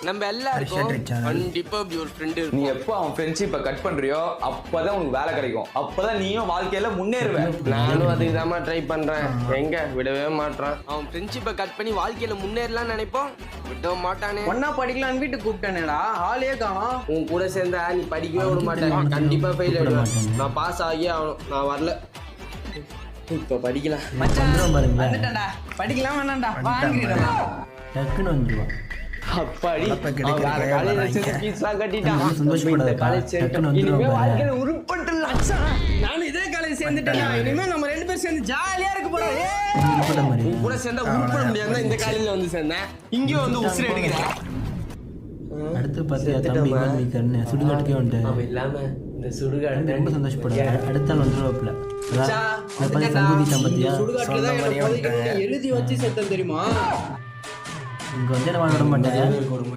நம்ம எல்லாருக்கும் கண்டிப்பா இப்படி ஒரு ஃப்ரெண்ட் இருக்கு. நீ எப்போ அவன் ஃப்ரெண்ட்ஷிப்பை கட் பண்றியோ அப்பதான் உனக்கு வேலை கிடைக்கும். அப்பதான் நீயும் வாழ்க்கையில முன்னேறுவேன். நானும் அதுக்கு தான் ட்ரை பண்றேன். எங்க விடவே மாட்டான். அவன் ஃப்ரெண்ட்ஷிப்பை கட் பண்ணி வாழ்க்கையில முன்னேறலாம்னு நினைப்போம், விட மாட்டானே. ஒன்னா படிக்கலான்னு வீட்டுக்கு கூப்பிட்டானேடா, ஆளே காணோம். உன் கூட சேர்ந்தா நீ படிக்கவே விட மாட்டேன். கண்டிப்பா ஃபெயில் ஆயிடுவேன். நான் பாஸ் ஆகியே ஆகணும். நான் வரல. இப்ப படிக்கலாம். வந்துட்டேன்டா, படிக்கலாம் வேணாம்டா, வாங்கிடுடா. டக்குன்னு வந்துடுவான். அப்பாடி காலேஜ் ஃபீஸ்லாம் கட்டிட்டான். சந்தோஷப்படாத காலேஜ் சேர்ந்துட்டேன். இனிமே வாழ்க்கையில உருப்பட்டுலாம். நானும் இதே காலேஜ் சேர்ந்துட்டேன். இனிமே நம்ம 2 பேரும் சேர்ந்து ஜாலியா இருக்க போறோம். உன் கூட சேர்ந்தா உருப்பட முடியாது. இந்த காலேஜ்ல வந்து சேர்ந்தேன். இங்கேயும் வந்து உசுறு எடுக்கிறேன். அடுத்து பார்த்து தம்பி கண்ணு சுடுகாட்டுக்கே வந்துட்டேன். அவன் இல்லாம இந்த சுடுகாடு ரொம்ப சந்தோஷப்படுறேன். அடுத்த நாள் வந்துடுவாப்புல. எழுதி வச்சு செத்தம் தெரியுமா? இங்க வந்து நான் விட மாட்டேன்.